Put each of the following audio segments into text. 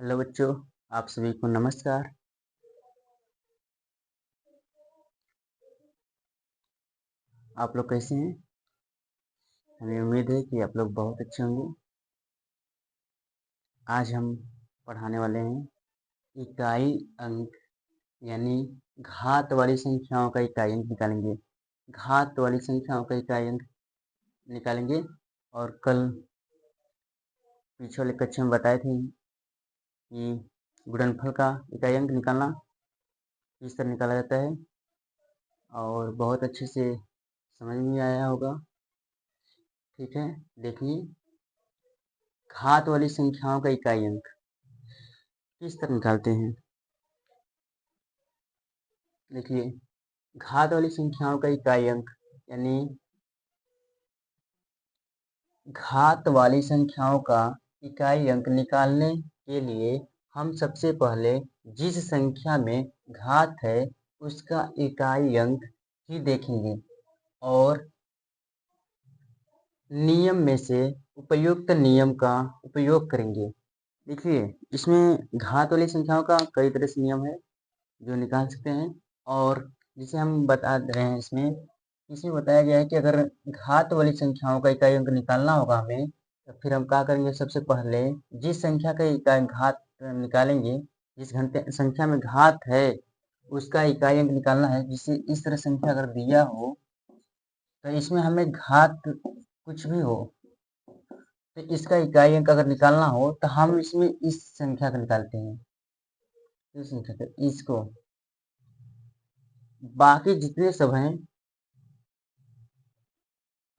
Hello बच्चों, आप सभी को नमस्कार। आप लोग कैसे हैं? हमें उम्मीद है कि आप लोग बहुत अच्छे होंगे। आज हम पढ़ाने वाले हैं इकाई अंक, यानी घात वाली संख्याओं का इकाई अंक निकालेंगे। घात वाली संख्याओं का इकाई अंक निकालेंगे। और कल पीछे वाले कक्षा में बताए थे कि गुणनफल का इकाई अंक निकालना किस तरह निकाला जाता है, और बहुत अच्छे से समझ में आया होगा। ठीक है, देखिए घात वाली संख्याओं का इकाई अंक किस तरह निकालते हैं। देखिए, घात वाली संख्याओं का इकाई अंक यानी घात वाली संख्याओं का इकाई अंक निकालने के लिए हम सबसे पहले जिस संख्या में घात है उसका इकाई अंक ही देखेंगे और नियम में से उपयुक्त नियम का उपयोग करेंगे। देखिए, इसमें घात वाली संख्याओं का कई तरह से नियम है जो निकाल सकते हैं, और जिसे हम बता रहे हैं इसमें बताया गया है कि अगर घात वाली संख्याओं का इकाई अंक निकालना होगा हमें, तो फिर हम क्या करेंगे। सबसे पहले जिस संख्या का इकाई घात निकालेंगे, जिस घंटे संख्या में घात है उसका इकाई अंक निकालना है। जिसे इस तरह संख्या अगर दिया हो तो इसमें हमें घात कुछ भी हो तो इसका इकाई अंक अगर निकालना हो तो हम इसमें इस संख्या का निकालते हैं, इस संख्या का, इसको। बाकी जितने सब हैं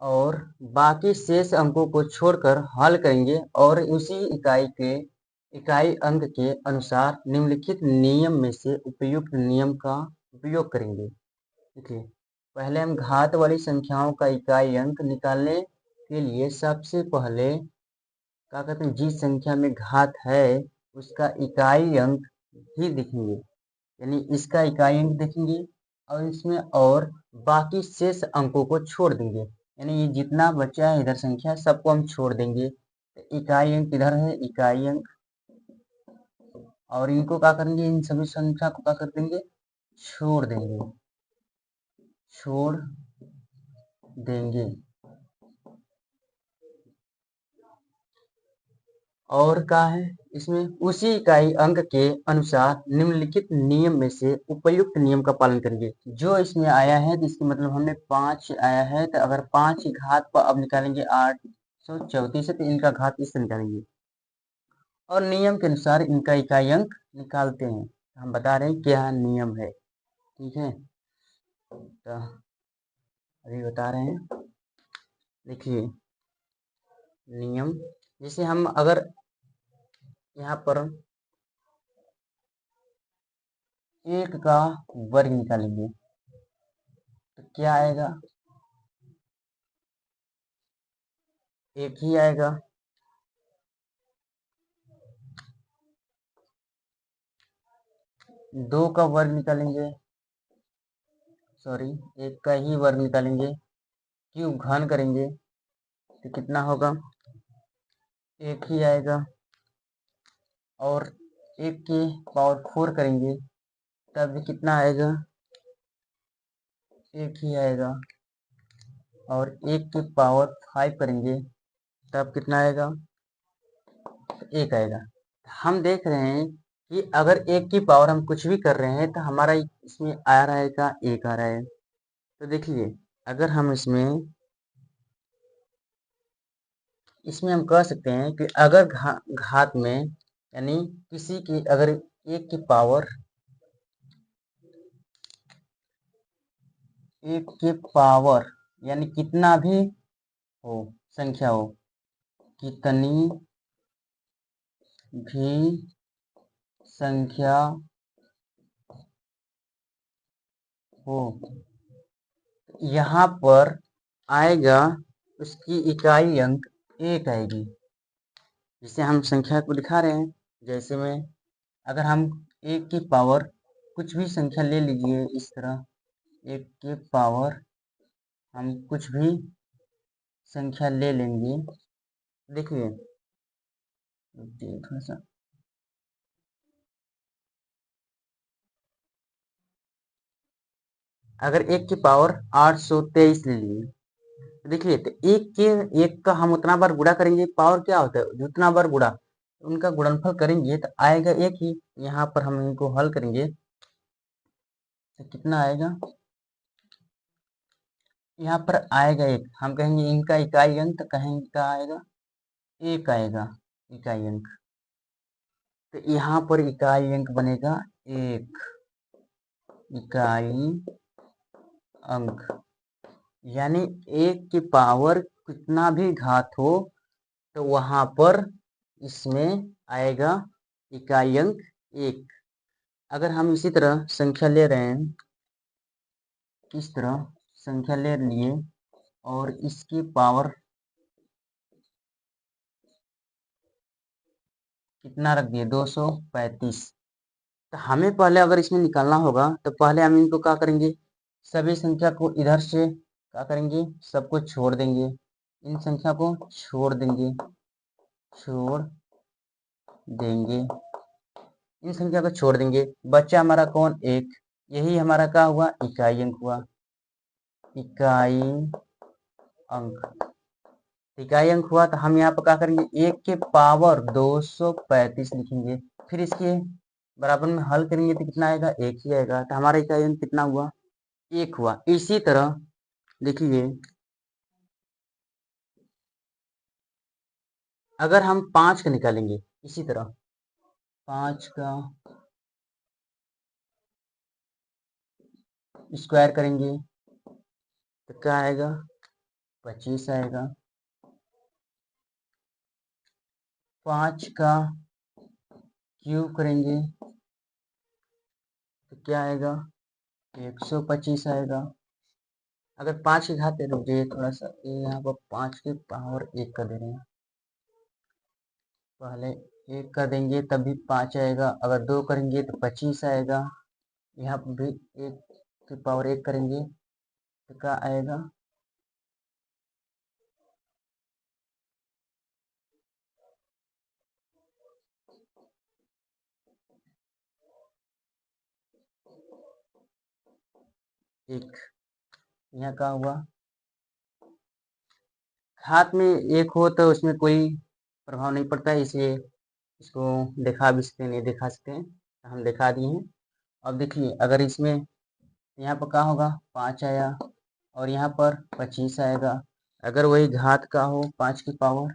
और बाकी शेष अंकों को छोड़कर हल करेंगे और उसी इकाई अंक के अनुसार निम्नलिखित नियम में से उपयुक्त नियम का उपयोग करेंगे। देखिए, पहले हम घात वाली संख्याओं का इकाई अंक निकालने के लिए सबसे पहले क्या कहते हैं, जिस संख्या में घात है उसका इकाई अंक ही देखेंगे, यानी इसका इकाई अंक देखेंगे और इसमें और बाकी शेष अंकों को छोड़ देंगे। यानी ये जितना बचा है इधर संख्या सबको हम छोड़ देंगे। तो इकाई अंक इधर है, इकाई अंक, और इनको क्या करेंगे, इन सभी संख्या को क्या कर देंगे, छोड़ देंगे, छोड़ देंगे। और क्या है इसमें, उसी इकाई अंक के अनुसार निम्नलिखित नियम में से उपयुक्त नियम का पालन करेंगे। जो इसमें आया है तो इसकी मतलब हमने 5 आया है, तो अगर 5 की घात पर अब निकालेंगे 834 है तो इनका घात इस तरह निकालेंगे और नियम के अनुसार इनका इकाई अंक निकालते हैं। हम बता रहे हैं क्या नियम है। ठीक है, तो अभी बता रहे हैं। देखिए, नियम जैसे हम अगर यहाँ पर 1 का वर्ग निकालेंगे तो क्या आएगा, 1 ही आएगा। 2 का वर्ग निकालेंगे, सॉरी 1 का ही वर्ग निकालेंगे, क्यूब घन करेंगे तो कितना होगा, 1 ही आएगा। और 1 के पावर 4 करेंगे तब भी कितना आएगा, 1 ही आएगा। और 1 के पावर 5 करेंगे तब कितना आएगा, 1 आएगा। हम देख रहे हैं कि अगर 1 की पावर हम कुछ भी कर रहे हैं तो हमारा इसमें आ रहा है का 1 आ रहा है। तो देखिए, अगर हम इसमें हम कह सकते हैं कि अगर घात में, यानी किसी की अगर 1 की पावर 1 के पावर यानी कितना भी हो, संख्या हो, कितनी भी संख्या हो, यहाँ पर आएगा उसकी इकाई अंक 1 आएगी। जिसे हम संख्या को दिखा रहे हैं, जैसे में अगर हम 1 की पावर कुछ भी संख्या ले लीजिए, इस तरह 1 के पावर हम कुछ भी संख्या ले लेंगे। देखिए थोड़ा सा, अगर 1 की पावर 823 ले लिए, तो देखिए तो 1 का हम उतना बार गुणा करेंगे, पावर क्या होता है जितना बार गुणा, उनका गुणनफल करेंगे तो आएगा एक ही। यहाँ पर हम इनको हल करेंगे तो कितना आएगा, यहाँ पर आएगा एक, हम कहेंगे इनका इकाई अंक, तो कहेंगे क्या आएगा, एक आएगा इकाई अंक। तो यहाँ पर इकाई अंक बनेगा एक इकाई अंक, यानी 1 की पावर कितना भी घात हो तो वहां पर इसमें आएगा इकाई अंक एक। अगर हम इसी तरह संख्या ले रहे हैं, इस तरह संख्या ले लिए और इसकी पावर कितना रख दिए 235, तो हमें पहले अगर इसमें निकालना होगा तो पहले हम इनको क्या करेंगे, सभी संख्या को इधर से क्या करेंगे, सबको छोड़ देंगे, इन संख्या को छोड़ देंगे, इन संख्या को छोड़ देंगे, बच्चा हमारा कौन, एक, यही हमारा क्या हुआ, इकाई अंक हुआ, इकाई अंक। इकाई अंक हुआ तो हम यहाँ पर क्या करेंगे, 1 के पावर 235 लिखेंगे, फिर इसके बराबर में हल करेंगे तो कितना आएगा, एक ही आएगा, तो हमारा इकाई अंक कितना हुआ, एक हुआ। इसी तरह देखिए अगर हम 5 का निकालेंगे, इसी तरह 5 का स्क्वायर करेंगे तो क्या आएगा, 25 आएगा। 5 का क्यूब करेंगे तो क्या आएगा, 125 आएगा। अगर 5 की घात, रुक जाइए थोड़ा सा, ये यहाँ पर 5 की पावर 1 का दे रहे हैं, पहले 1 कर देंगे तब भी 5 आएगा, अगर 2 करेंगे तो 25 आएगा, यहाँ पर भी 1 की पावर 1 करेंगे तो क्या आएगा, एक। यहाँ क्या हुआ, हाथ में एक हो तो उसमें कोई प्रभाव नहीं पड़ता है, इसलिए इसको दिखा भी सकते हैं, नहीं दिखा सकते हैं, तो हम दिखा दिए हैं। अब देखिए अगर इसमें यहाँ पर क्या होगा, 5 आया और यहाँ पर 25 आएगा। अगर वही घात का हो, 5 की पावर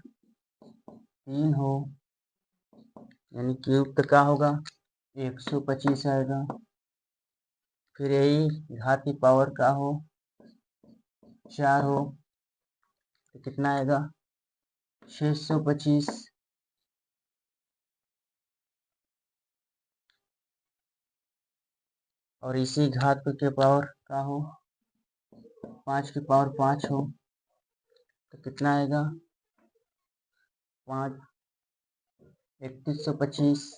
3 हो, यानी क्यूब तो क्या होगा, 125 आएगा। फिर यही घात की पावर का हो, 4 हो तो कितना आएगा, 625। और इसी घात के पावर का हो, 5 की पावर 5 हो तो कितना आएगा, 5 3125।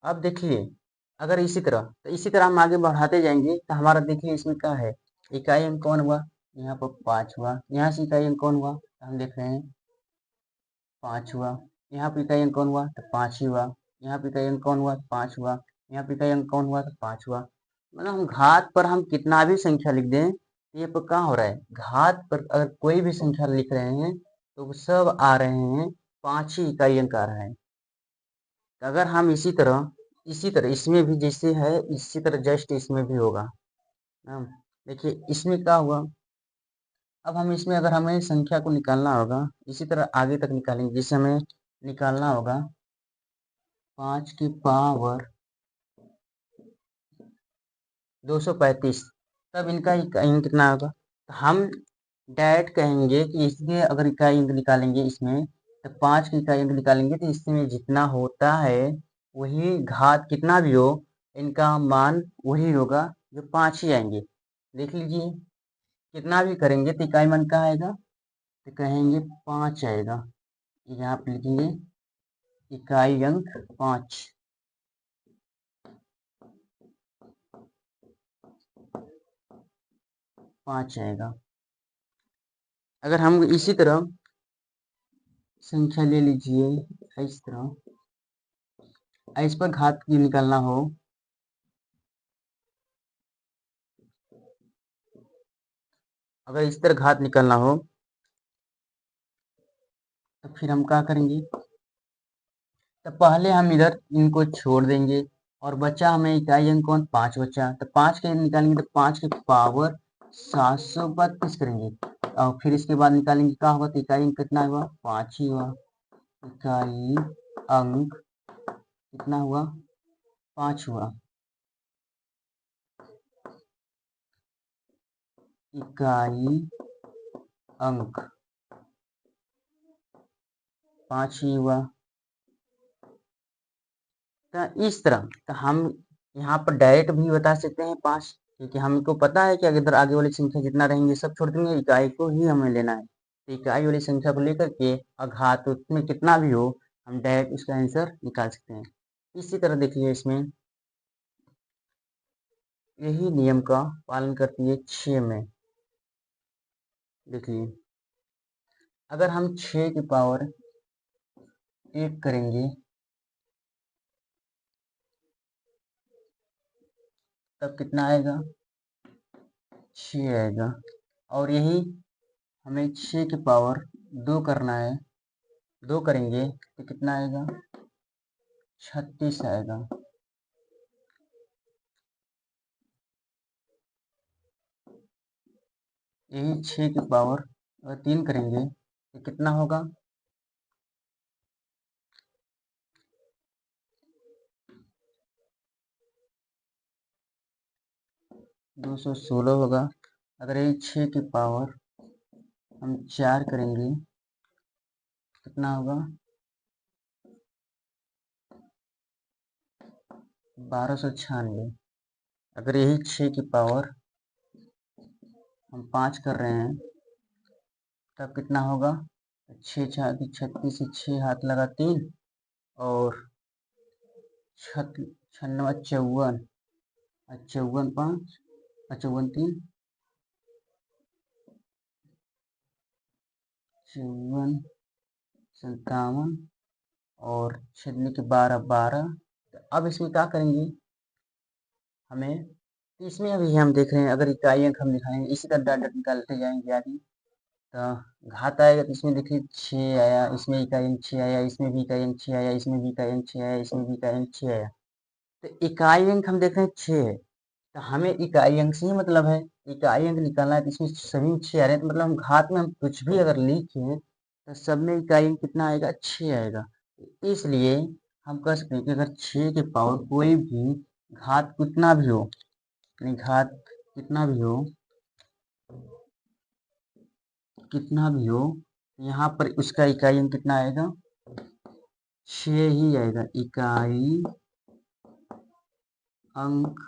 अब देखिए अगर इसी तरह, तो इसी तरह हम आगे बढ़ाते जाएंगे तो हमारा देखिए इसमें क्या है, इकाई अंक कौन हुआ, यहाँ पर 5 हुआ, यहाँ से इकाई अंक कौन हुआ तो हम देख रहे हैं 5 हुआ, यहाँ पे इकाई अंक कौन हुआ तो 5 ही हुआ, यहाँ पे इकाई अंक कौन हुआ 5 हुआ, यहाँ पे इकाई अंक कौन हुआ तो 5 हुआ। मतलब हम घात पर हम कितना भी संख्या लिख दें, ये पर क्या हो रहा है, घात पर अगर कोई भी संख्या लिख रहे हैं तो वो सब आ रहे हैं 5 ही इकाई अंक आ रहा है। अगर हम इसी तरह इसमें भी जैसे है, इसी तरह जस्ट इसमें भी होगा ना। देखिए इसमें क्या हुआ, अब हम इसमें अगर हमें संख्या को निकालना होगा, इसी तरह आगे तक निकालेंगे, जिससे हमें निकालना होगा 5 की पावर 235, तब इनका इकाई अंक कितना होगा, तो हम डायरेक्ट कहेंगे कि इसके अगर इकाई अंक निकालेंगे इसमें, तो 5 की इकाई अंक निकालेंगे तो इसमें जितना होता है वही घात कितना भी हो, इनका मान वही होगा, जो 5 ही आएंगे। देख लीजिए कितना भी करेंगे तो इकाई मान क्या आएगा, तो कहेंगे 5 आएगा, यहाँ पे लिखेंगे इकाई अंक 5, 5 आएगा। अगर हम इसी तरह संख्या ले लीजिए इस तरह इस पर घात की निकालना हो अगर इस तरह घात निकालना हो तो फिर हम क्या करेंगे, तो पहले हम इधर इनको छोड़ देंगे और बचा हमें इकाई अंक कौन 5 बचा, तो 5 के निकालेंगे तो 5 की पावर 732 करेंगे और फिर इसके बाद निकालेंगे क्या होगा, तो इकाई अंक कितना हुआ 5 ही हुआ। इकाई अंक कितना हुआ 5 हुआ। इकाई अंक 5 ही हुआ। तो इस तरह तो हम यहाँ पर डायरेक्ट भी बता सकते हैं 5, क्योंकि हमको पता है कि अगर आगे वाली संख्या जितना रहेंगे सब छोड़ देंगे, इकाई को ही हमें लेना है। तो इकाई वाली संख्या को लेकर के अघात उसमें कितना भी हो हम डायरेक्ट इसका आंसर निकाल सकते हैं। इसी तरह देखिए इसमें यही नियम का पालन करती है 6 में। देखिए अगर हम 6 की पावर 1 करेंगे तब कितना आएगा 6 आएगा, और यही हमें 6 की पावर 2 करना है, 2 करेंगे तो कितना आएगा 36 आएगा। यही 6 की पावर अगर 3 करेंगे तो कितना होगा 216 होगा। अगर यही 6 की पावर हम 4 करेंगे कितना होगा 1296। अगर यही 6 की पावर हम 5 कर रहे हैं तब कितना होगा 6 छः 36 से 6 हाथ लगा 3 और 96 54 54 5 54 3 54 57 और छेदने के 12 12। तो अब इसमें क्या करेंगे हमें, तो इसमें अभी हम देख रहे हैं अगर इकाई अंक हम दिखाएंगे इसी तरह डॉट डॉट निकालते जाएंगे आगे, तो घात आएगा तो इसमें देखिए 6 आया, इसमें इकाई अंक 6 आया, इसमें भी इकाई अंक 6 आया, इसमें भी इकाई अंक 6 आया, इसमें भी इकाई अंक 6 आया। तो इकाई अंक हम देख रहे हैं 6 है, तो हमें इकाई अंक से ही मतलब है, इकाई अंक निकालना है तो इसमें सभी में 6 आ रहे हैं, तो मतलब हम घात में हम कुछ भी अगर लिखें तो सब में इकाई अंक कितना आएगा 6 आएगा। इसलिए हम कह सकते हैं कि अगर 6 के पावर कोई भी घात कितना भी हो, यानी घात कितना भी हो कितना भी हो यहाँ पर उसका इकाई अंक कितना आएगा 6 ही आएगा। इकाई अंक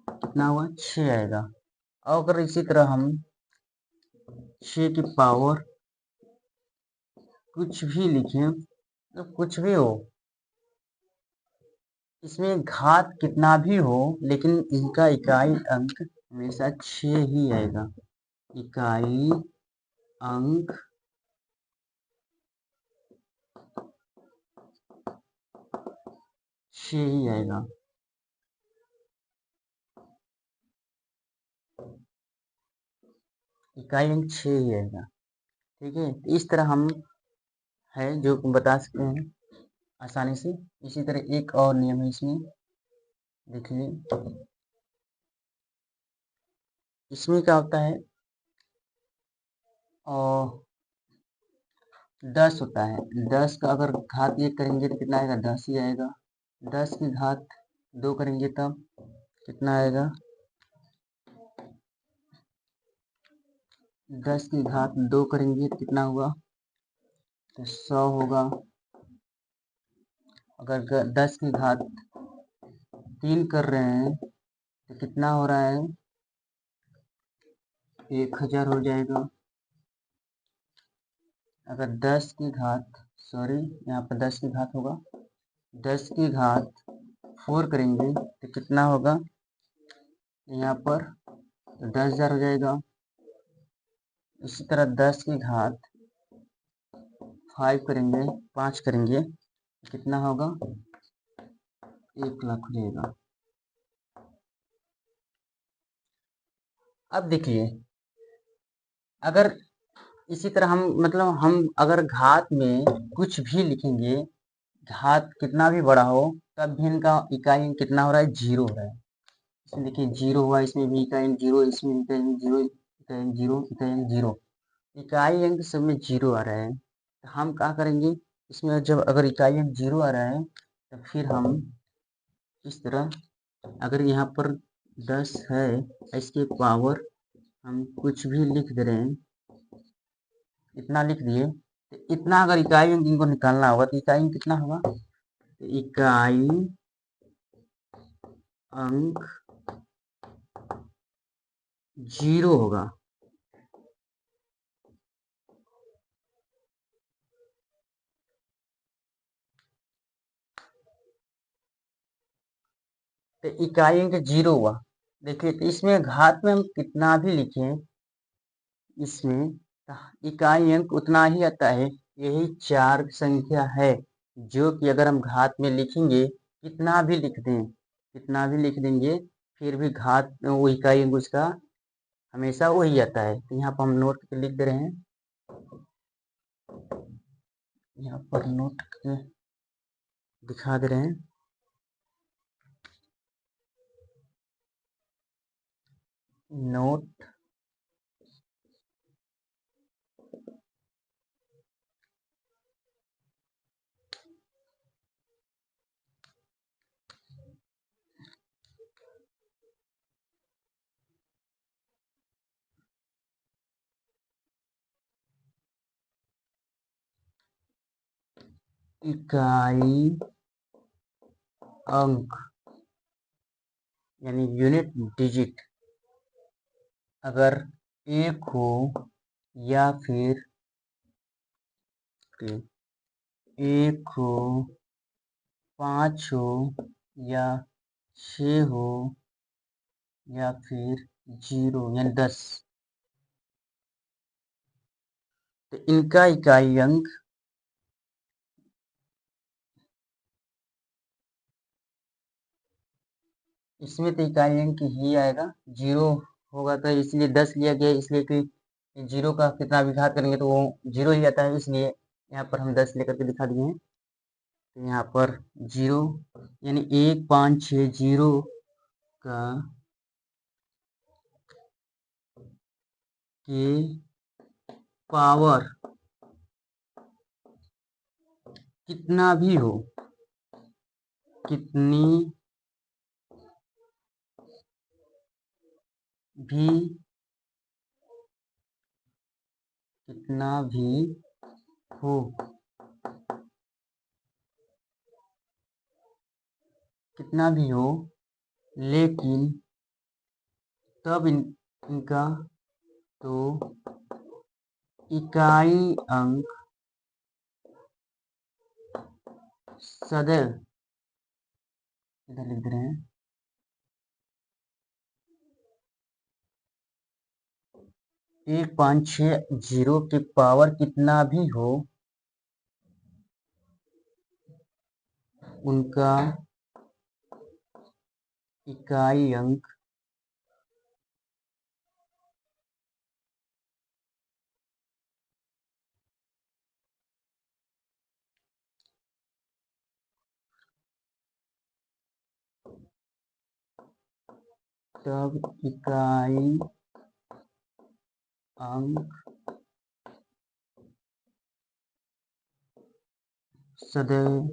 कितना हुआ 6 आएगा। और अगर इसी तरह हम 6 की पावर कुछ भी लिखें तो कुछ भी हो, इसमें घात कितना भी हो लेकिन इनका इकाई अंक हमेशा 6 ही आएगा। इकाई अंक 6 ही आएगा। इकाई अंक 6 ही आएगा। ठीक है, तो इस तरह हम है जो बता सकते हैं आसानी से। इसी तरह एक और नियम है इसमें, देखिए इसमें क्या होता है और 10 होता है, 10 का अगर घात 1 करेंगे तो कितना आएगा 10 ही आएगा। 10 की घात 2 करेंगे तब कितना आएगा 10 की घात 2 करेंगे तो कितना हुआ तो 100 होगा। अगर 10 की घात 3 कर रहे हैं तो कितना हो रहा है 1000 हो जाएगा। अगर 10 की घात सॉरी यहाँ पर 10 की घात होगा, 10 की घात 4 करेंगे तो कितना होगा यहाँ पर 10,000 हो जाएगा। इसी तरह 10 की घात 5 करेंगे 5 करेंगे कितना होगा 1,00,000 हो जाएगा। अब देखिए, अगर इसी तरह हम अगर घात में कुछ भी लिखेंगे, घात कितना भी बड़ा हो, तब भी इनका इकाई अंक कितना हो रहा है, 0 हो रहा है। इसमें देखिए 0 हुआ, इसमें भी इकाई अंक 0, इसमें इकाई अंक 0, इकाई अंक 0, इकाई अंक 0, इकाई अंक सब में 0 आ रहा है। तो हम क्या करेंगे, इसमें जब अगर इकाई अंक 0 आ रहा है, तो फिर हम इस तरह, अगर यहाँ पर 10 है, इसके पावर हम कुछ भी लिख दे रहे हैं, इतना लिख दिए, तो इतना अगर इकाई अंक इनको निकालना होगा, तो इकाई अंक कितना होगा, तो इकाई अंक 0 होगा। तो इकाई अंक 0 हुआ। देखिए, तो इसमें घात में हम कितना भी लिखें, इसमें इकाई अंक उतना ही आता है। यही 4 संख्या है, जो कि अगर हम घात में लिखेंगे, कितना भी लिख दें, कितना भी लिख देंगे, फिर भी घात वो इकाई अंक उसका हमेशा वही आता है। तो यहाँ पर हम नोट करके लिख दे रहे हैं, यहाँ पर नोट करके दिखा दे रहे हैं, नोट इकाई अंक यानी यूनिट डिजिट अगर 1 हो या फिर 1 हो, 5 हो या 6 हो या फिर 0 यानी 10, तो इनका इकाई अंक इसमें तो इकाई अंक ही आएगा, 0 होगा, तो इसलिए 10 लिया गया, इसलिए कि 0 का कितना भी घात करेंगे तो वो 0 ही आता है, इसलिए यहाँ पर हम 10 लेकर के दिखा दिए हैं। तो यहाँ पर 0 यानी 1560 का के पावर कितना भी हो, कितनी भी, कितना भी हो, कितना भी हो, लेकिन तब इनका तो इकाई अंक सदैव, इधर लिख दे रहे हैं, 1560 के पावर कितना भी हो, उनका इकाई अंक तब इकाई अंक सदैव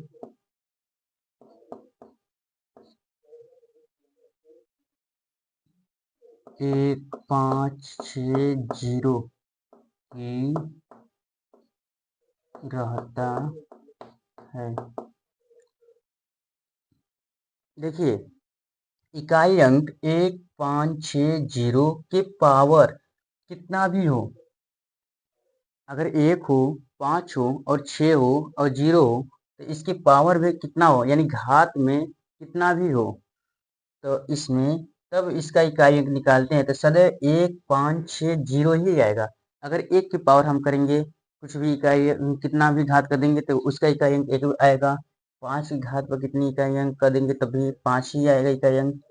1560 ही रहता है। देखिए, इकाई अंक 1560 के पावर कितना भी हो, अगर 1 हो, 5 हो और 6 हो और 0 हो, तो इसके पावर में कितना हो, यानी घात में कितना भी हो, तो इसमें तब इसका इकाई अंक निकालते हैं, तो सदैव 1560 ही आएगा। अगर 1 की पावर हम करेंगे, कुछ भी इकाई कितना भी घात कर देंगे, तो उसका इकाई अंक 1 आएगा, 5 की घात पर कितनी इकाई अंक कर देंगे तभी 5 ही आएगा इकाई अंक।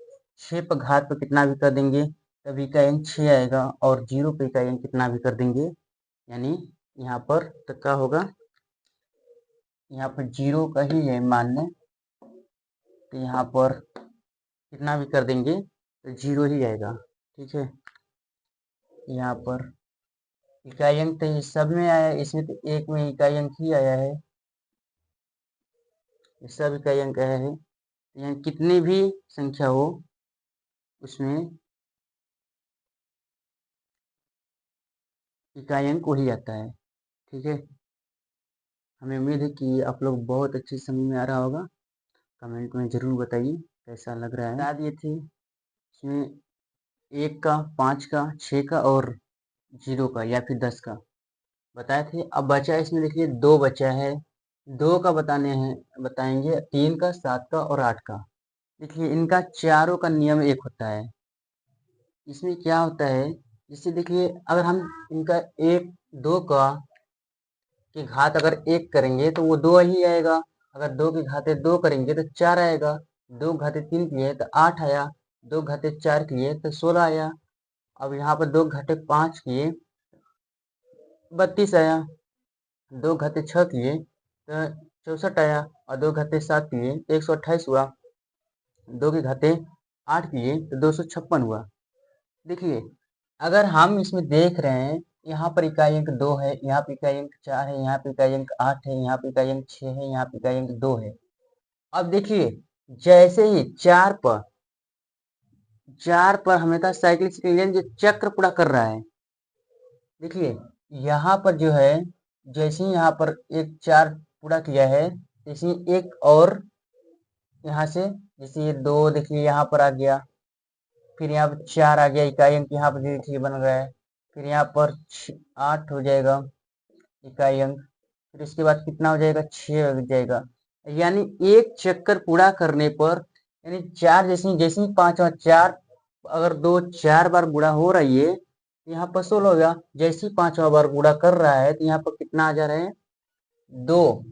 6 पर घात पर कितना भी कर देंगे तभी इकाई अंक 6 आएगा, और 0 पे इकाई अंक कितना भी कर देंगे, यानी यहाँ पर तो क्या होगा, यहाँ पर 0 का ही है मान लें, तो यहाँ पर कितना भी कर देंगे तो 0 ही आएगा। ठीक है, यहाँ पर इकाई अंक तो ये सब में आया है, इसमें तो एक में इकाई अंक ही आया है, ये सब इकाई अंक आया है। यहाँ कितनी भी संख्या हो उसमें इकाई अंक वही आता है। ठीक है, हमें उम्मीद है कि आप लोग बहुत अच्छे समझ में आ रहा होगा। कमेंट में ज़रूर बताइए कैसा लग रहा है। बता दिए थे इसमें 1 का, 5 का, 6 का और 0 का या फिर 10 का बताए थे। अब बचा इसमें देखिए 2 बचा है, 2 का बताएंगे, 3 का, 7 का और 8 का। देखिए इनका चारों का नियम एक होता है। इसमें क्या होता है, जैसे देखिए अगर हम इनका 1, 2 का की घात अगर 1 करेंगे तो वो 2 ही आएगा। अगर 2 की घाते 2 करेंगे तो 4 आएगा। 2 घाते 3 किए तो 8 आया। 2 घाते 4 किए तो 16 आया। अब यहाँ पर 2 घाते 5 किए 32 आया। 2 घाते 6 किए तो 64 आया, और 2 घाते 7 किए तो 128 हुआ। 2 के घाते 8 किए तो 256 हुआ। देखिए अगर हम इसमें देख रहे हैं, यहाँ पर इकाई अंक 2 है, यहाँ पे इकाई अंक 4 है, यहाँ पे इकाई अंक 8 है, यहाँ पे इकाई अंक 6 है, यहाँ पे इकाई अंक 2 है। अब देखिए जैसे ही 4 पर हमेशा साइकिल जो चक्र पूरा कर रहा है, देखिए यहाँ पर जो है, जैसे ही यहाँ पर एक 4 पूरा किया है, जैसे ही एक और यहाँ से, जैसे ये 2 देखिए यहाँ पर आ गया, फिर यहाँ पर 4 आ गया, इकाई अंक यहाँ पर देखिए बन रहा है, फिर यहाँ पर 8 हो जाएगा इकाई अंक, फिर इसके बाद कितना हो जाएगा, 6 हो जाएगा। यानी एक चक्कर पूरा करने पर, यानी 4 जैसे जैसे ही 5वां 4, अगर 2 4 बार बुरा हो रही है तो यहाँ पर 16 हो गया। जैसे ही 5वां बार बुरा कर रहा है तो यहाँ पर कितना आ जा रहा है, 2,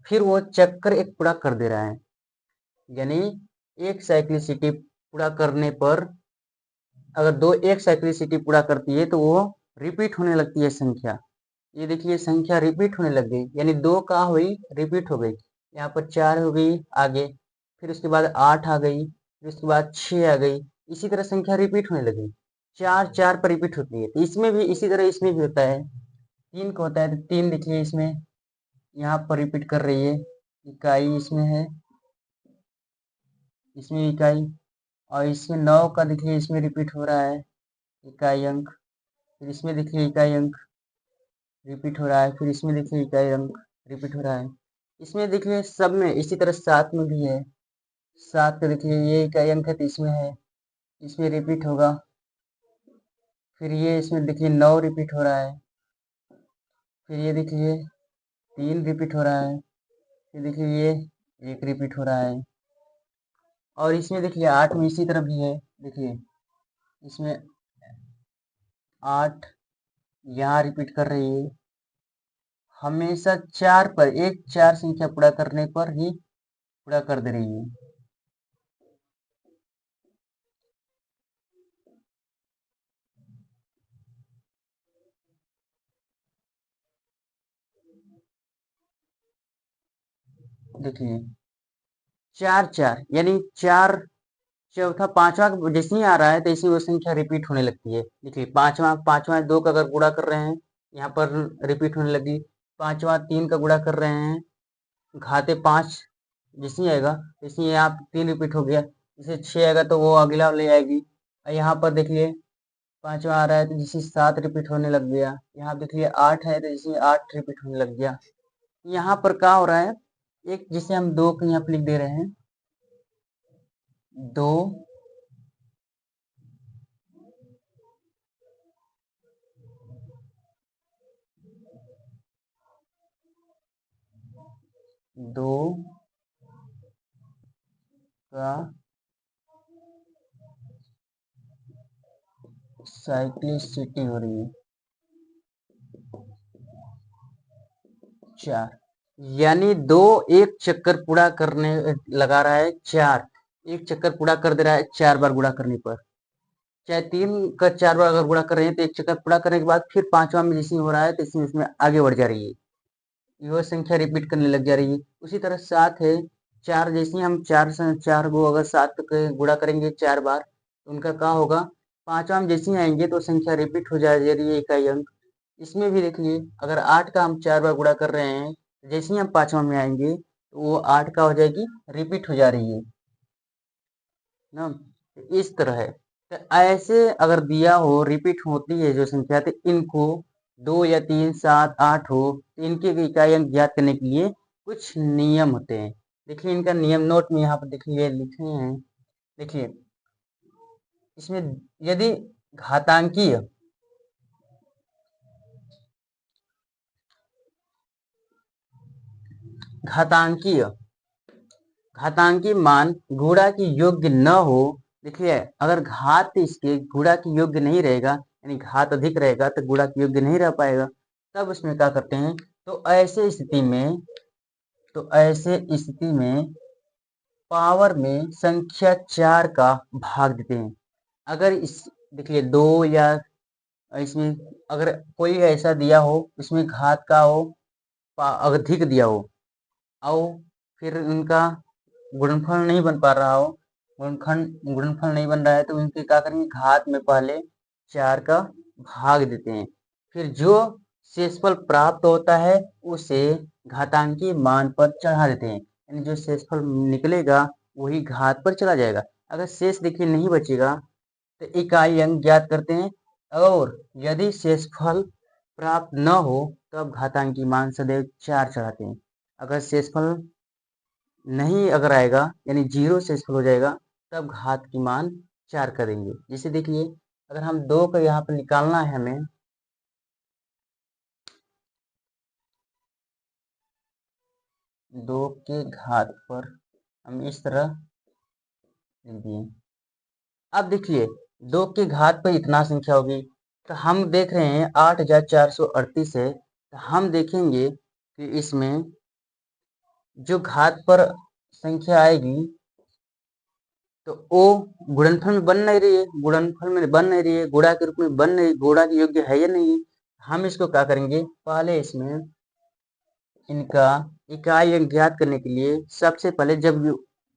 फिर वो चक्कर एक पूरा कर दे रहा है। यानी एक साइक्लिसिटी पूरा करने पर, अगर 2 एक साइक्लिसिटी पूरा करती है तो वो रिपीट होने लगती है संख्या। ये देखिए संख्या रिपीट होने लग गई, यानी 2 का हुई रिपीट हो गई। यहाँ पर 4 हो गई आगे, फिर उसके बाद 8 आ गई, फिर उसके बाद 6 आ गई, इसी तरह संख्या रिपीट होने लगी। 4 4 पर रिपीट होती है, तो इसमें भी इसी तरह इसमें भी होता है। 3 का होता है तो 3 देखिए इसमें यहाँ पर रिपीट कर रही है, इकाई इसमें है, इसमें इकाई, और इसमें 9 का देखिए इसमें रिपीट हो रहा है इकाई अंक, फिर इसमें देखिए इकाई अंक रिपीट हो रहा है, फिर इसमें देखिए इकाई अंक रिपीट हो रहा है। इसमें देखिए सब में इसी तरह 7 में भी है। 7 का देखिए ये इकाई अंक है तो इसमें है, इसमें रिपीट होगा। फिर ये इसमें देखिए 9 रिपीट हो रहा है, फिर ये देखिए 3 रिपीट हो रहा है, फिर देखिए ये 1 रिपीट हो रहा है। और इसमें देखिए 8 में इसी तरह भी है, देखिए इसमें 8 यहाँ रिपीट कर रही है। हमेशा 4 पर, एक 4 संख्या पूरा करने पर ही पूरा कर दे रही है। देखिए 4 4 यानी 4 चौथा 5वां जैसे ही आ रहा है तो इसी वो संख्या रिपीट होने लगती है। देखिए 5वां 2 का अगर गुणा कर रहे हैं, यहाँ पर रिपीट होने लगी। 5वां 3 का गुणा कर रहे हैं, घाते 5 जैसे ही आएगा, जैसे ही यहाँ 3 रिपीट हो गया, जैसे 6 आएगा तो वो अगला ले आएगी। और यहाँ पर देखिए 5वां आ रहा है तो जैसे 7 रिपीट होने लग गया। यहाँ देखिए 8 है तो जैसे 8 रिपीट होने लग गया। यहाँ पर क्या हो रहा है, एक जिसे हम 2 को यहाँ पर लिख दे रहे हैं, 2 2 का साइक्लिसिटी हो रही है 4। यानी दो एक चक्कर पूरा करने लगा रहा है चार, एक चक्कर पूरा कर दे रहा है 4 बार गुणा करने पर। चाहे 3 का 4 बार अगर गुणा कर रहे हैं तो एक चक्कर पूरा करने के बाद फिर 5वां में जैसे ही हो रहा है तो इसमें आगे बढ़ जा रही है, यह संख्या रिपीट करने लग जा रही है। उसी तरह 7 है, 4 जैसे ही हम 4 से 4 को अगर 7 के गुणा करेंगे 4 बार तो उनका क्या होगा, 5वां में जैसे ही आएंगे तो संख्या रिपीट हो जा रही है इकाई अंक। इसमें भी देखिए अगर 8 का हम 4 बार गुणा कर रहे हैं, जैसे ही हम 5वां में आएंगे तो वो 8 का हो जाएगी, रिपीट हो जा रही है ना। तो इस तरह है, तो ऐसे अगर दिया हो रिपीट होती है जो संख्या, तो इनको 2 या 3 7 8 हो तो इनके इकाई अंक ज्ञात करने के लिए कुछ नियम होते हैं। देखिए इनका नियम नोट में यहाँ पर देखिए लिखे हैं। देखिए इसमें यदि घातांकीय घातांकीय घातांकीय मान गुणा के योग्य न हो, देखिए अगर घात इसके गुणा के योग्य नहीं रहेगा, यानी घात अधिक रहेगा तो गुणा के योग्य नहीं रह पाएगा, तब उसमें क्या करते हैं, तो ऐसे स्थिति में पावर में संख्या 4 का भाग देते हैं। अगर इस देखिए 2 या इसमें अगर कोई ऐसा दिया हो इसमें घात का हो, अधिक दिया हो और फिर उनका गुणनफल नहीं बन पा रहा हो, गुणनफल नहीं बन रहा है, तो उनके क्या करेंगे, घात में पहले 4 का भाग देते हैं, फिर जो शेषफल प्राप्त होता है उसे घातांकीय मान पर चढ़ा देते हैं, यानी जो शेषफल निकलेगा वही घात पर चला जाएगा। अगर शेष देखिए नहीं बचेगा तो इकाई अंक ज्ञात करते हैं, और यदि शेषफल प्राप्त न हो तब घातांकीय मान सदैव 4 चढ़ाते हैं। अगर शेषफल नहीं अगर आएगा यानी 0 शेषफल हो जाएगा तब घात की मान 4 करेंगे। जैसे देखिए अगर हम 2 का यहाँ पर निकालना है हमें, 2 के घात पर हम इस तरह लिख दिए। अब देखिए 2 के घात पर इतना संख्या होगी, तो हम देख रहे हैं 8438 है, तो हम देखेंगे कि इसमें जो घात पर संख्या आएगी तो वो गुणनफल में बन नहीं रही है, गुणा के रूप में बन नहीं, गुणा के योग्य है या नहीं। हम इसको क्या करेंगे, पहले इसमें इनका इकाई अंक ज्ञात करने के लिए सबसे पहले जब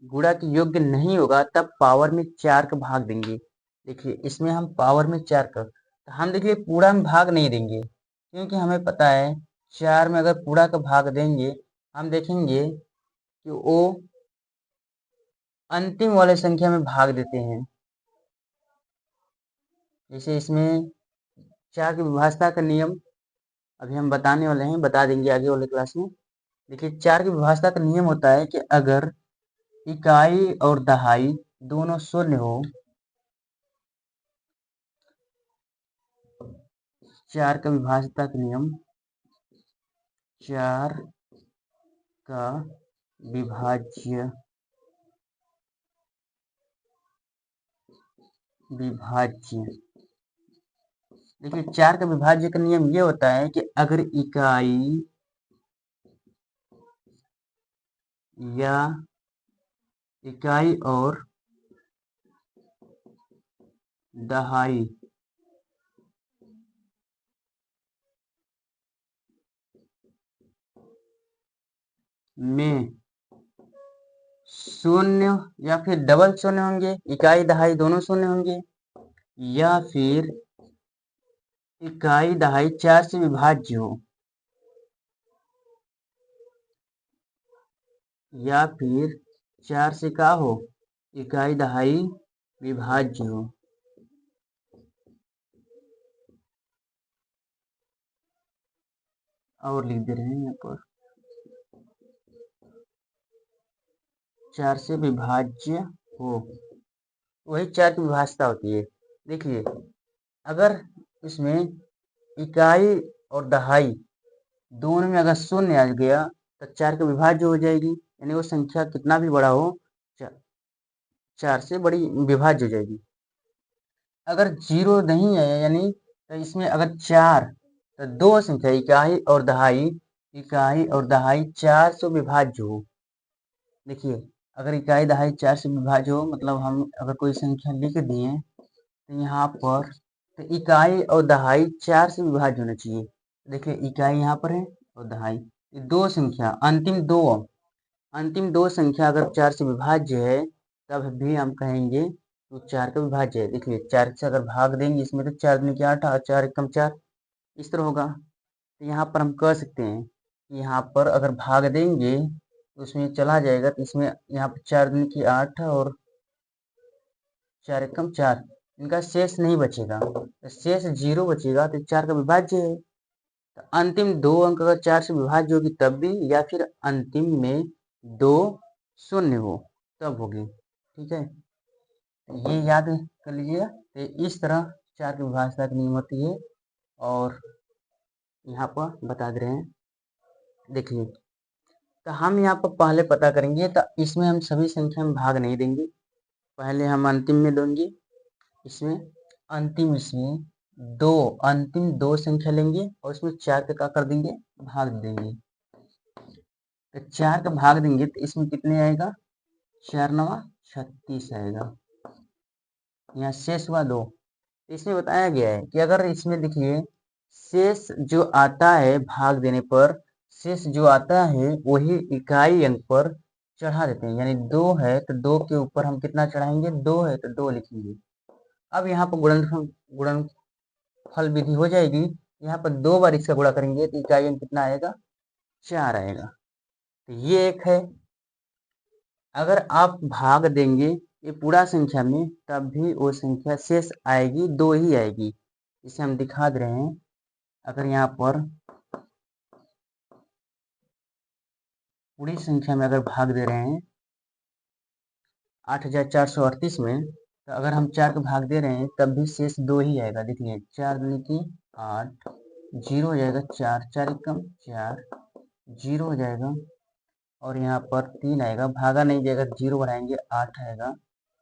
गुणा के योग्य नहीं होगा तब पावर में 4 का भाग देंगे। देखिए इसमें हम पावर में 4 का, तो हम देखिए पूरा में भाग नहीं देंगे, क्योंकि हमें पता है 4 में अगर पूरा का भाग देंगे हम देखेंगे कि वो अंतिम वाले संख्या में भाग देते हैं। जैसे इसमें 4 की विभाज्यता का नियम अभी हम बताने वाले हैं, बता देंगे आगे वाले क्लास में। देखिए 4 की विभाज्यता का नियम होता है कि अगर इकाई और दहाई दोनों शून्य हो, 4 का विभाज्यता का नियम, 4 का विभाज्य देखिए 4 का विभाज्य का नियम ये होता है कि अगर इकाई और दहाई में शून्य या फिर डबल शून्य होंगे, इकाई दहाई दोनों शून्य होंगे, या फिर इकाई दहाई 4 से विभाज्य हो, या फिर 4 से का हो, इकाई दहाई विभाज्य हो। और लिख दे रहे हैं यहाँ पर 4 से विभाज्य हो, वही 4 की विभाज्यता होती है। देखिए अगर इसमें इकाई और दहाई दोनों में अगर शून्य आ गया तो 4 का विभाज्य हो जाएगी, यानी वो संख्या कितना भी बड़ा हो 4 से बड़ी विभाज्य हो जाएगी। अगर 0 नहीं है यानी तो इसमें अगर 4 तो दो संख्या इकाई और दहाई इकाई और दहाई 4 से विभाज्य हो। देखिए, अगर इकाई दहाई 4 से विभाज्य हो, मतलब हम अगर कोई संख्या लिख दिए तो यहाँ पर तो इकाई और दहाई 4 से विभाज्य होना चाहिए। देखिए, इकाई यहाँ पर है और दहाई, ये दो संख्या अंतिम दो संख्या अगर 4 से विभाज्य है तब भी हम कहेंगे तो 4 का विभाज्य है। देखिए, 4 से अगर भाग देंगे इसमें तो 4 दूनी के 8 और 4 एकम 4, इस तरह होगा। तो यहाँ पर हम कह सकते हैं कि यहाँ पर अगर भाग देंगे तो उसमें चला जाएगा, तो इसमें यहाँ पर 4 दूनी की 8 और 4 एकम 4, इनका शेष नहीं बचेगा, तो शेष 0 बचेगा, तो 4 का विभाज्य है। तो अंतिम दो अंक अगर 4 से विभाज्य होगी तब भी, या फिर अंतिम में 2 शून्य हो तब होगी। ठीक है, ये याद कर लीजिएगा। तो इस तरह 4 की विभाज्यता की नियम होती है और यहाँ पर बता दे रहे हैं। देखिए, तो हम यहाँ पर पहले पता करेंगे, तो इसमें हम सभी संख्या में भाग नहीं देंगे, पहले हम अंतिम में देंगे। इसमें अंतिम दो संख्या लेंगे और इसमें 4 का क्या कर देंगे, भाग देंगे। तो 4 का भाग देंगे तो इसमें कितने आएगा, 4 नवा 36 आएगा। यहाँ शेष हुआ 2। इसमें बताया गया है कि अगर इसमें देखिए, शेष जो आता है भाग देने पर, शेष जो आता है वही इकाई अंक पर चढ़ा देते हैं। यानी 2 है तो 2 के ऊपर हम कितना चढ़ाएंगे, 2 है तो 2 लिखेंगे। अब यहाँ पर गुणनफल विधि हो जाएगी। यहाँ पर 2 बार इसका गुणा करेंगे तो इकाई अंक कितना आएगा, 4 आएगा। तो ये एक है। अगर आप भाग देंगे ये पूरा संख्या में तब भी वो संख्या शेष आएगी, 2 ही आएगी। इसे हम दिखा दे रहे हैं। अगर यहाँ पर पूरी संख्या में अगर भाग दे रहे हैं 8438 में, तो अगर हम 4 का भाग दे रहे हैं तब भी शेष 2 ही आएगा। देखिए, 4 दूनी की 8, 0 हो जाएगा 4, 4 एकम 4, 0 हो जाएगा और यहाँ पर 3 आएगा, भागा नहीं जाएगा, 0 बढ़ाएंगे 8 आएगा,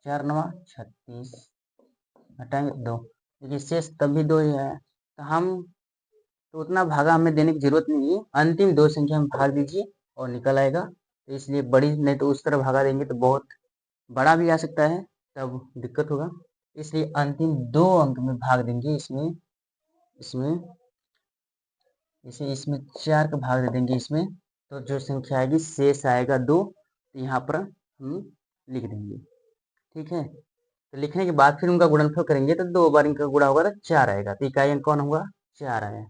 4 नवा 36, घटाएंगे 2। देखिए, शेष तब भी 2 ही है। तो हम तो उतना भागा हमें देने की जरूरत नहीं है, अंतिम दो संख्या में भाग दीजिए और निकल आएगा। तो इसलिए बड़ी, नहीं तो उस तरह भागा देंगे तो बहुत बड़ा भी आ सकता है, तब दिक्कत होगा। इसलिए अंतिम दो अंक में भाग देंगे। इसमें इसमें इसे इसमें 4 का भाग दे देंगे इसमें, तो जो संख्या आएगी शेष आएगा 2। तो यहाँ पर हम लिख देंगे। ठीक है, तो लिखने के बाद फिर उनका गुणनफल करेंगे तो 2 बार इनका गुणा होगा तो 4 आएगा। तो इकाई अंक कौन होगा, 4 आया।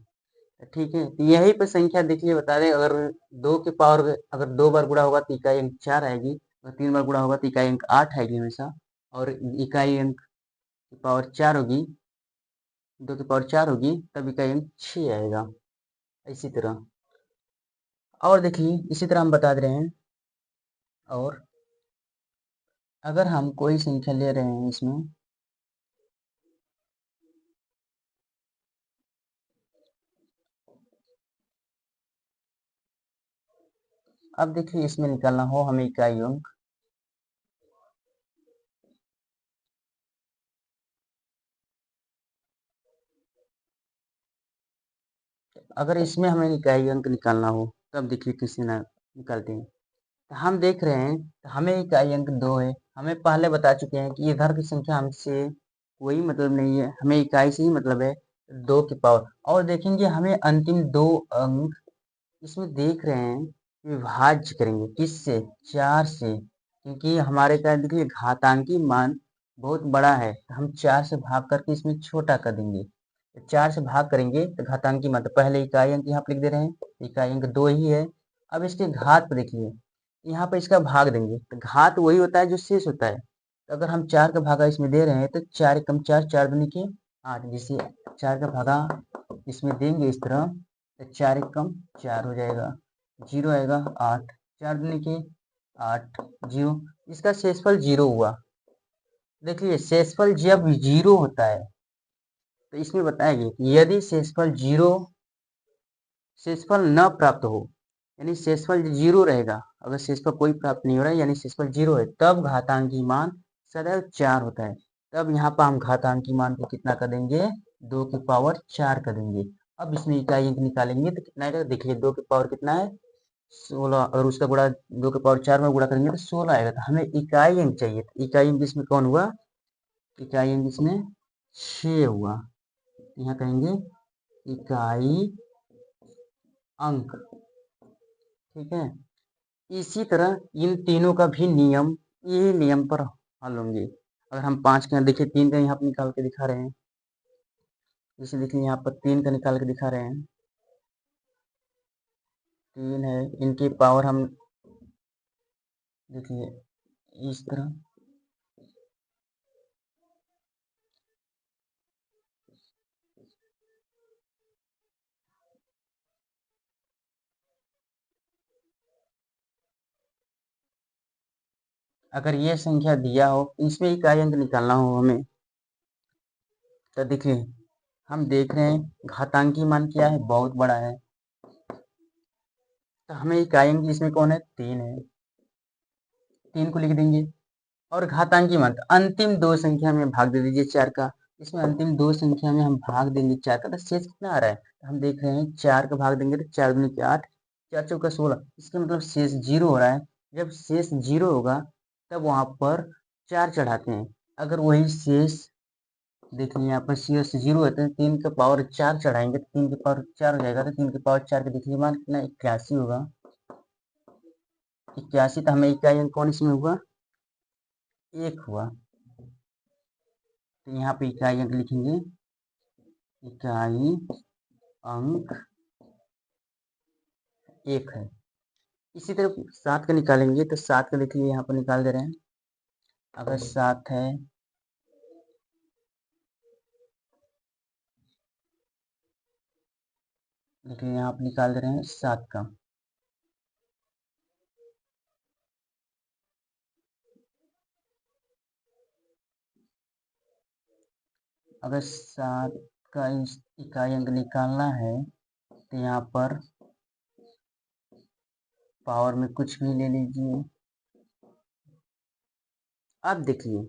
ठीक है, तो यही पर संख्या देखिए बता दें, अगर 2 के पावर अगर 2 बार गुणा होगा तो इकाई अंक 4 आएगी, और 3 बार गुणा होगा तो इकाई अंक 8 आएगी हमेशा, और इकाई अंक की पावर 4 होगी, 2 की पावर 4 होगी तब इकाई अंक 6 आएगा। इसी तरह और देखिए, इसी तरह हम बता दे रहे हैं। और अगर हम कोई संख्या ले रहे हैं इसमें, अब देखिए इसमें निकालना हो हमें इकाई अंक, अगर इसमें हमें इकाई अंक निकालना हो तब देखिए किसी ना निकालते हैं। तो हम देख रहे हैं तो हमें इकाई अंक 2 है, हमें पहले बता चुके हैं कि इधर की संख्या हमसे कोई मतलब नहीं है, हमें इकाई से ही मतलब है, 2 की पावर। और देखेंगे हमें अंतिम 2 अंक इसमें देख रहे हैं विभाज्य करेंगे किससे, 4 से, क्योंकि हमारे क्या देखिए घातांकी मान बहुत बड़ा है, तो हम 4 से भाग करके इसमें छोटा कर देंगे। तो 4 से भाग करेंगे तो घातांकी मान, तो पहले इकाई अंक यहाँ पर लिख दे रहे हैं, इकाई अंक 2 ही है। अब इसके घात पर देखिए, यहाँ पर इसका भाग देंगे तो घात वही होता है जो शेष होता है। तो अगर हम 4 का भागा इसमें दे रहे हैं तो 4 एकम 4, 4 दूनी के 8, जिसे 4 का भागा इसमें देंगे इस तरह, तो 4 एकम 4 हो जाएगा, 0 आएगा 8, 4 दूनी के 8, 0, इसका शेषफल 0 हुआ। देखिए, शेषफल जब 0 होता है तो इसमें बताया गया कि यदि शेषफल न प्राप्त हो, यानी शेषफल 0 रहेगा, अगर शेषफल कोई प्राप्त नहीं हो रहा है यानी शेषफल 0 है, तब घातांकी मान सदैव 4 होता है। तब यहाँ पर हम घातांकी मान को कितना कर देंगे, 2 की पावर 4 कर देंगे। अब इसमें इकाई अंक निकालेंगे तो कितना आएगा, देखिए 2 के पावर कितना है 16, और उसका गुणा 2 के पावर 4 में गुणा करेंगे तो 16 आएगा। तो हमें इकाई अंक चाहिए, तो इकाई अंक इसमें कौन हुआ, इकाई अंक इसमें 6 हुआ। यहाँ कहेंगे इकाई अंक, ठीक है। इसी तरह इन तीनों का भी नियम, ये नियम पर हल होंगे। अगर हम 5 का देखिए 3 का यहाँ पर निकाल के दिखा रहे हैं, जैसे देखिए यहाँ पर 3 का निकाल के दिखा रहे हैं, 3 है, इनकी पावर हम देखिए इस तरह, अगर ये संख्या दिया हो इसमें इकाई अंक निकालना हो हमें, तो देखिए हम देख रहे हैं घातांकी मान क्या है, बहुत बड़ा है, तो हमें इकाई अंक इसमें कौन है, 3 है, 3 को लिख देंगे। और घातांकी मान अंतिम दो संख्या में भाग दे दीजिए 4 का, इसमें अंतिम दो संख्या में हम भाग देंगे 4 का, तो शेष कितना आ रहा है, तो हम देख रहे हैं 4 का भाग देंगे तो 4 दूनी 8, 4 चौका 16, इसका मतलब शेष 0 हो रहा है। जब शेष 0 होगा तब वहां पर 4 चढ़ाते हैं, अगर वही शेष देखिए यहाँ पर शेष 0 है तो 3 का पावर 4 चढ़ाएंगे तो 3 के पावर 4 हो जाएगा, तो 3 के पावर 4 के देखिए मान कितना 81 होगा, 81। तो हमें इकाई अंक कौन इसमें हुआ, 1 हुआ। तो यहाँ पे इकाई अंक लिखेंगे, इकाई अंक 1 है। इसी तरह 7 का निकालेंगे तो 7 का देखिए यहाँ पर निकाल दे रहे हैं, अगर 7 है, देखिए यहाँ पर निकाल दे रहे हैं 7 का, अगर 7 का इकाई अंक निकालना है तो यहाँ पर पावर में कुछ भी ले लीजिए। अब देखिए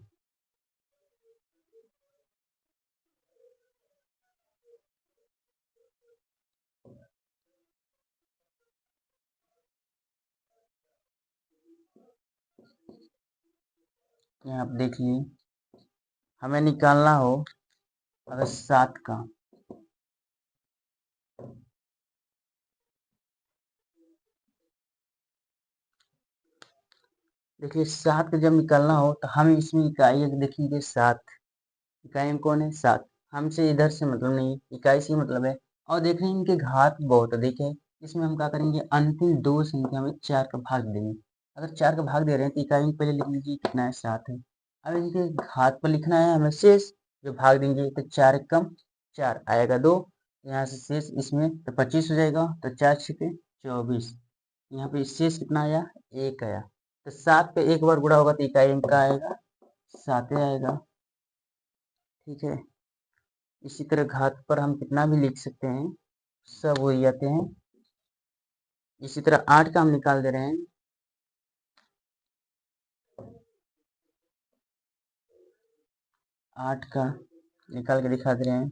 यहाँ पर देखिए हमें निकालना हो अगर 7 का, देखिए 7 का जब निकालना हो तो हम इसमें इकाई अंक देखेंगे 7, इकाई अंक कौन है 7, हमसे इधर से मतलब नहीं, इकाई से मतलब है। और देख रहे हैं इनके घात बहुत है, देखें इसमें हम क्या करेंगे, अंतिम दो संख्या में 4 का भाग देंगे। अगर 4 का भाग दे रहे हैं तो इकाई अंक पहले लिख लीजिए कितना है 7 है। अब इनके घात पर लिखना है हमें शेष, जो भाग देंगे तो 4 कम 4 आएगा 2, यहाँ से शेष इसमें तो 25 हो जाएगा, तो 4 छिपे 24, यहाँ पे शेष कितना आया 1 आया। तो 7 पे एक बार गुणा होगा तो इकाई अंक का आएगा 7 आएगा, ठीक है। इसी तरह घात पर हम कितना भी लिख सकते हैं, सब हो जाते हैं। इसी तरह 8 का हम निकाल दे रहे हैं, 8 का निकाल के दिखा दे रहे हैं,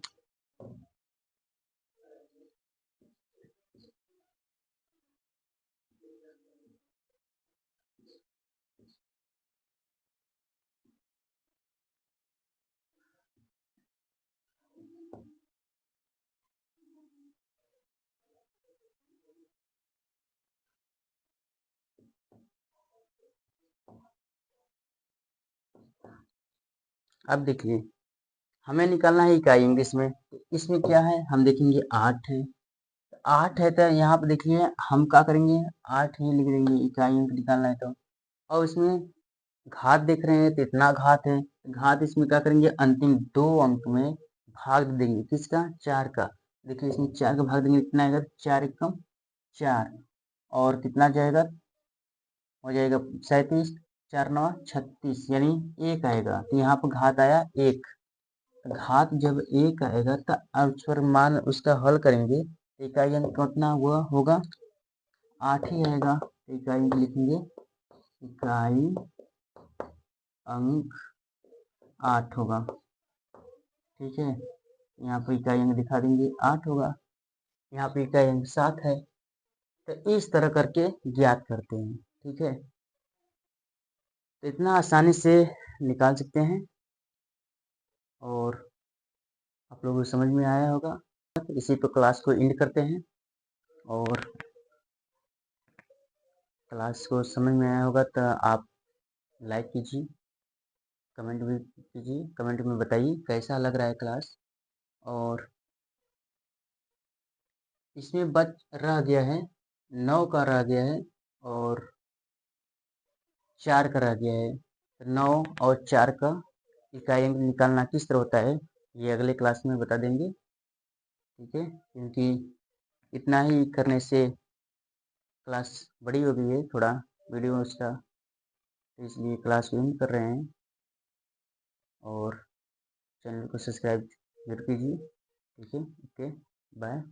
अब देखिए हमें निकालना है इकाई अंक इसमें, तो इसमें क्या है हम देखेंगे 8 है, 8 है तो यहाँ पे देखिए हम क्या करेंगे 8 ही लिख देंगे, इकाई अंक निकालना है तो। और इसमें घात देख रहे हैं तो इतना घात है, घात इसमें क्या करेंगे अंतिम दो अंक में भाग देंगे, किसका 4 का, देखिए इसमें 4 का भाग देंगे कितना आएगा 4 एकम 4, और कितना जाएगा हो जाएगा 37, 4 नवा 36, यानी 1 आएगा, तो यहाँ पर घात आया 1। घात जब 1 आएगा तो अक्षर मान उसका हल करेंगे, इकाई अंक कितना हुआ होगा 8 ही आएगा, तो इकाई अंक लिखेंगे, इकाई अंक 8 होगा, ठीक है। यहाँ पर इकाई अंक दिखा देंगे 8 होगा। यहाँ पे इकाई अंक 7 है। तो इस तरह करके ज्ञात करते हैं। ठीक है, तो इतना आसानी से निकाल सकते हैं और आप लोगों को समझ में आया होगा। इसी पे क्लास को एंड करते हैं और क्लास को समझ में आया होगा तो आप लाइक कीजिए, कमेंट भी कीजिए, कमेंट में बताइए कैसा लग रहा है क्लास। और इसमें बच रह गया है 9 का रह गया है और 4 का रह गया है। 9 और 4 का इकाई अंक निकालना किस तरह होता है ये अगले क्लास में बता देंगे। ठीक है, क्योंकि इतना ही करने से क्लास बड़ी हो गई है थोड़ा वीडियो उसका, तो इसलिए क्लास को एंड कर रहे हैं और चैनल को सब्सक्राइब जरूर कीजिए। ठीक है, ओके, बाय।